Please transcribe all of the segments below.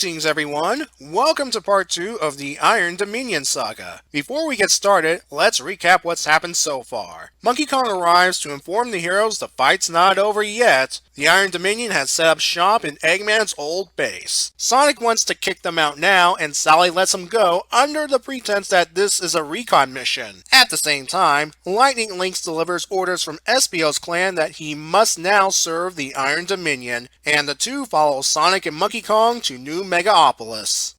Greetings everyone, welcome to part 2 of the Iron Dominion Saga. Before we get started, let's recap what's happened so far. Monkey Kong arrives to inform the heroes the fight's not over yet. The Iron Dominion has set up shop in Eggman's old base. Sonic wants to kick them out now, and Sally lets him go under the pretense that this is a recon mission. At the same time, Lightning Lynx delivers orders from Espio's clan that he must now serve the Iron Dominion, and the two follow Sonic and Monkey Kong to New Megaopolis.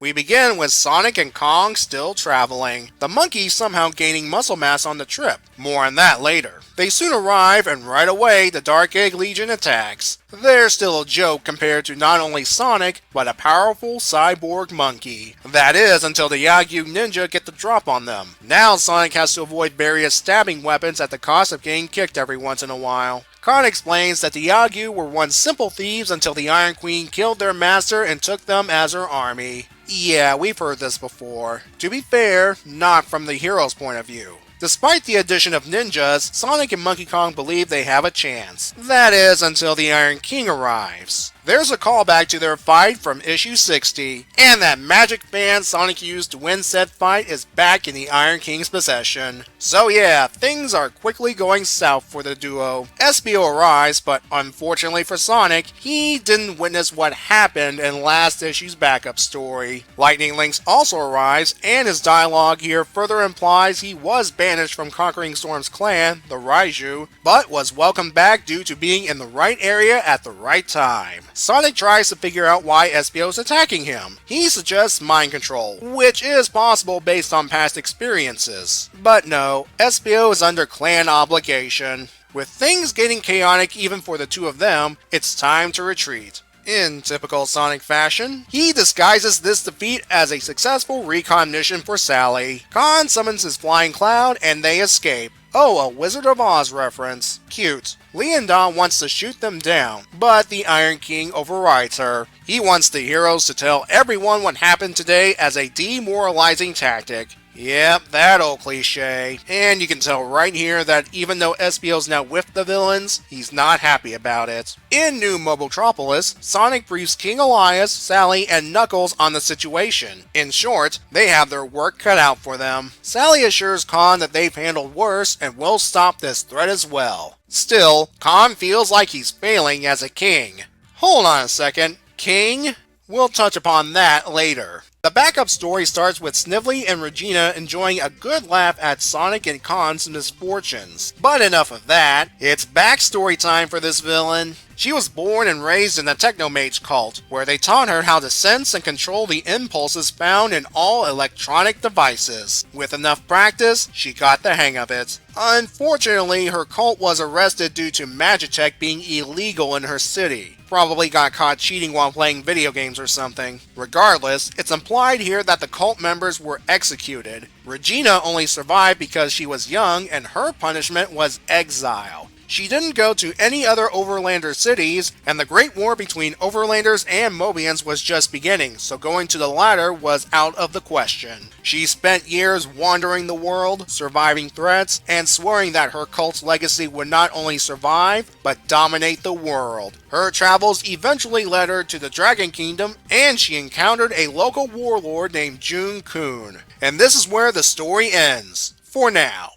We begin with Sonic and Kong still traveling, the monkey somehow gaining muscle mass on the trip. More on that later. They soon arrive, and right away the Dark Egg Legion attacks. They're still a joke compared to not only Sonic, but a powerful cyborg monkey. That is, until the Yagyu ninja get the drop on them. Now Sonic has to avoid various stabbing weapons at the cost of getting kicked every once in a while. Khan explains that the Yagyu were once simple thieves until the Iron Queen killed their master and took them as her army. Yeah, we've heard this before. To be fair, not from the hero's point of view. Despite the addition of ninjas, Sonic and Monkey Kong believe they have a chance. That is, until the Iron King arrives. There's a callback to their fight from issue 60, and that magic fan Sonic used to win said fight is back in the Iron King's possession. So yeah, things are quickly going south for the duo. Espio arrives, but unfortunately for Sonic, he didn't witness what happened in last issue's backup story. Lightning Lynx also arrives, and his dialogue here further implies he was banished from Conquering Storm's clan, the Raiju, but was welcomed back due to being in the right area at the right time. Sonic tries to figure out why Espio is attacking him. He suggests mind control, which is possible based on past experiences. But no, Espio is under clan obligation. With things getting chaotic even for the two of them, it's time to retreat. In typical Sonic fashion, he disguises this defeat as a successful recon mission for Sally. Khan summons his flying cloud and they escape. Oh, a Wizard of Oz reference. Cute. Leondon wants to shoot them down, but the Iron King overrides her. He wants the heroes to tell everyone what happened today as a demoralizing tactic. Yep, that old cliche. And you can tell right here that even though Espio's now with the villains, he's not happy about it. In New Mobotropolis, Sonic briefs King Elias, Sally, and Knuckles on the situation. In short, they have their work cut out for them. Sally assures Khan that they've handled worse and will stop this threat as well. Still, Khan feels like he's failing as a king. Hold on a second, king? We'll touch upon that later. The backup story starts with Snively and Regina enjoying a good laugh at Sonic and Khan's misfortunes. But enough of that, it's backstory time for this villain. She was born and raised in the Technomage cult, where they taught her how to sense and control the impulses found in all electronic devices. With enough practice, she got the hang of it. Unfortunately, her cult was arrested due to Magitech being illegal in her city. Probably got caught cheating while playing video games or something. Regardless, it's implied here that the cult members were executed. Regina only survived because she was young, and her punishment was exile. She didn't go to any other Overlander cities, and the Great War between Overlanders and Mobians was just beginning, so going to the latter was out of the question. She spent years wandering the world, surviving threats, and swearing that her cult's legacy would not only survive, but dominate the world. Her travels eventually led her to the Dragon Kingdom, and she encountered a local warlord named Jun Kun. And this is where the story ends, for now.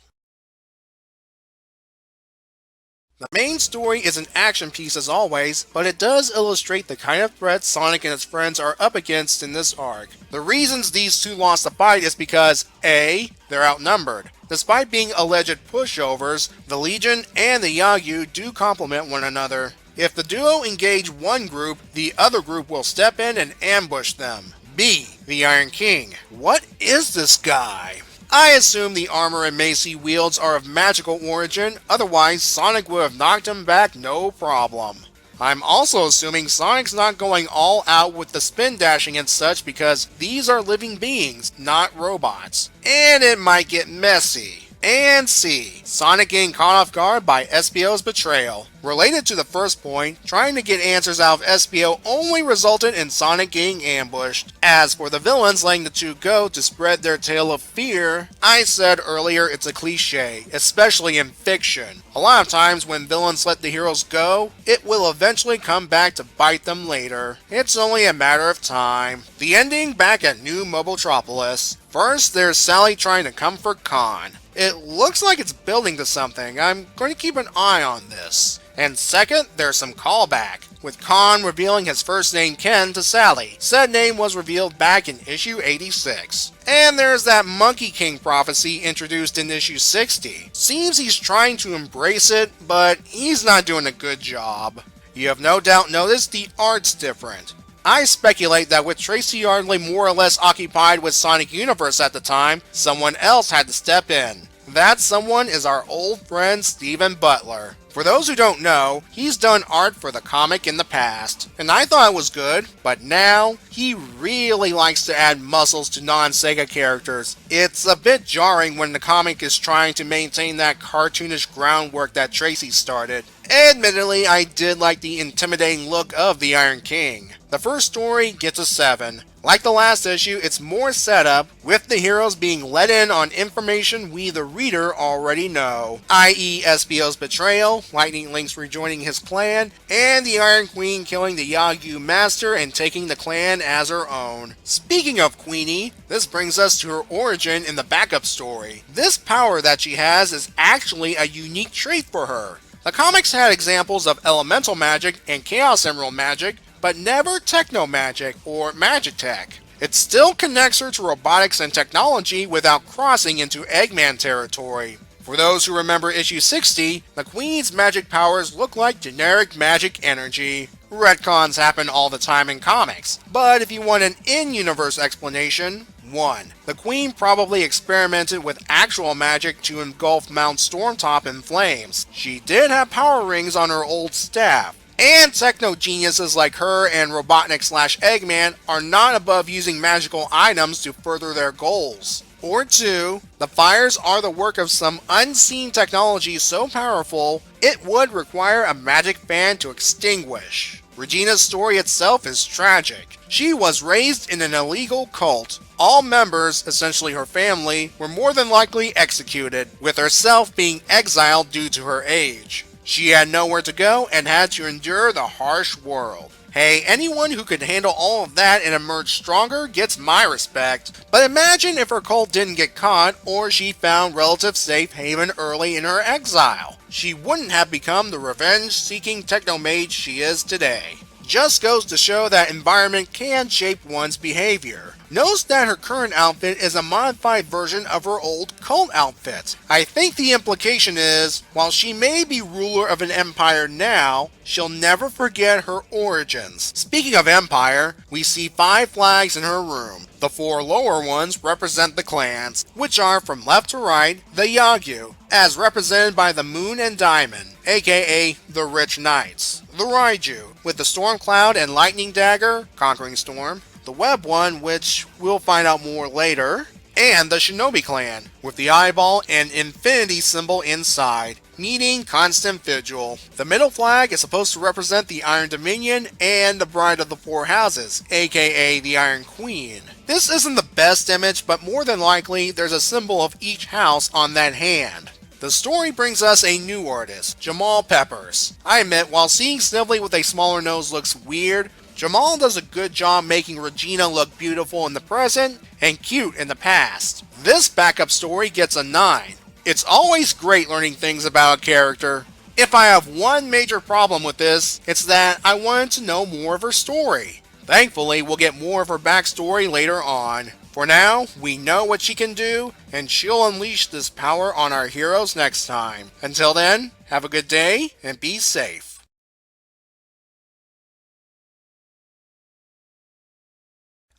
The main story is an action piece as always, but it does illustrate the kind of threats Sonic and his friends are up against in this arc. The reasons these two lost the fight is because A. They're outnumbered. Despite being alleged pushovers, the Legion and the Yagyu do complement one another. If the duo engage one group, the other group will step in and ambush them. B. The Iron King. What is this guy? I assume the armor and mace he wields are of magical origin, otherwise Sonic would have knocked him back no problem. I'm also assuming Sonic's not going all out with the spin dashing and such because these are living beings, not robots. And it might get messy. And C. Sonic getting caught off guard by Espio's betrayal. Related to the first point, trying to get answers out of Espio only resulted in Sonic getting ambushed. As for the villains letting the two go to spread their tale of fear, I said earlier it's a cliche, especially in fiction. A lot of times when villains let the heroes go, it will eventually come back to bite them later. It's only a matter of time. The ending back at New Mobotropolis. First, there's Sally trying to comfort Khan. It looks like it's building to something. I'm going to keep an eye on this. And second, there's some callback, with Khan revealing his first name Ken to Sally. Said name was revealed back in issue 86. And there's that Monkey King prophecy introduced in issue 60. Seems he's trying to embrace it, but he's not doing a good job. You have no doubt noticed the art's different. I speculate that with Tracy Yardley more or less occupied with Sonic Universe at the time, someone else had to step in. That someone is our old friend Steven Butler. For those who don't know, he's done art for the comic in the past, and I thought it was good, but now he really likes to add muscles to non-Sega characters. It's a bit jarring when the comic is trying to maintain that cartoonish groundwork that Tracy started. Admittedly, I did like the intimidating look of the Iron King. The first story gets a 7. Like the last issue, it's more setup, with the heroes being let in on information we the reader already know, i.e. Espio's betrayal, Lightning Link's rejoining his clan, and the Iron Queen killing the Yagyu Master and taking the clan as her own. Speaking of Queenie, this brings us to her origin in the backup story. This power that she has is actually a unique trait for her. The comics had examples of elemental magic and Chaos Emerald magic, but never techno magic or magic tech. It still connects her to robotics and technology without crossing into Eggman territory. For those who remember issue 60, the Queen's magic powers look like generic magic energy. Retcons happen all the time in comics, but if you want an in-universe explanation, 1. The Queen probably experimented with actual magic to engulf Mount Stormtop in flames. She did have power rings on her old staff. And techno geniuses like her and Robotnik/Eggman are not above using magical items to further their goals. Or 2, the fires are the work of some unseen technology so powerful it would require a magic fan to extinguish. Regina's story itself is tragic. She was raised in an illegal cult. All members, essentially her family, were more than likely executed, with herself being exiled due to her age. She had nowhere to go and had to endure the harsh world. Hey, anyone who could handle all of that and emerge stronger gets my respect. But imagine if her cult didn't get caught or she found relative safe haven early in her exile. She wouldn't have become the revenge-seeking techno-mage she is today. Just goes to show that environment can shape one's behavior. Notice that her current outfit is a modified version of her old cult outfit. I think the implication is, while she may be ruler of an empire now, she'll never forget her origins. Speaking of empire, we see 5 flags in her room. The 4 lower ones represent the clans, which are from left to right, the Yagyu, as represented by the Moon and Diamond, aka the Rich Knights. The Raiju, with the Storm Cloud and Lightning Dagger, conquering Storm. The Web one, which we'll find out more later. And the Shinobi Clan, with the eyeball and infinity symbol inside, needing constant vigil. The middle flag is supposed to represent the Iron Dominion and the Bride of the Four Houses, aka the Iron Queen. This isn't the best image, but more than likely there's a symbol of each house on that hand. The story brings us a new artist, Jamal Peppers. I admit, while seeing Snively with a smaller nose looks weird, Jamal does a good job making Regina look beautiful in the present and cute in the past. This backup story gets a 9. It's always great learning things about a character. If I have one major problem with this, it's that I wanted to know more of her story. Thankfully, we'll get more of her backstory later on. For now, we know what she can do, and she'll unleash this power on our heroes next time. Until then, have a good day, and be safe.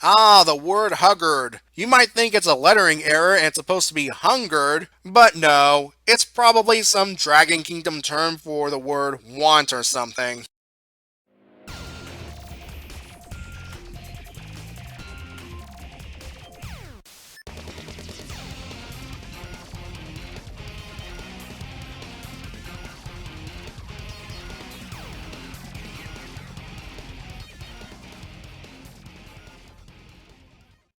Ah, the word huggard. You might think it's a lettering error and it's supposed to be hungered, but no, it's probably some Dragon Kingdom term for the word want or something.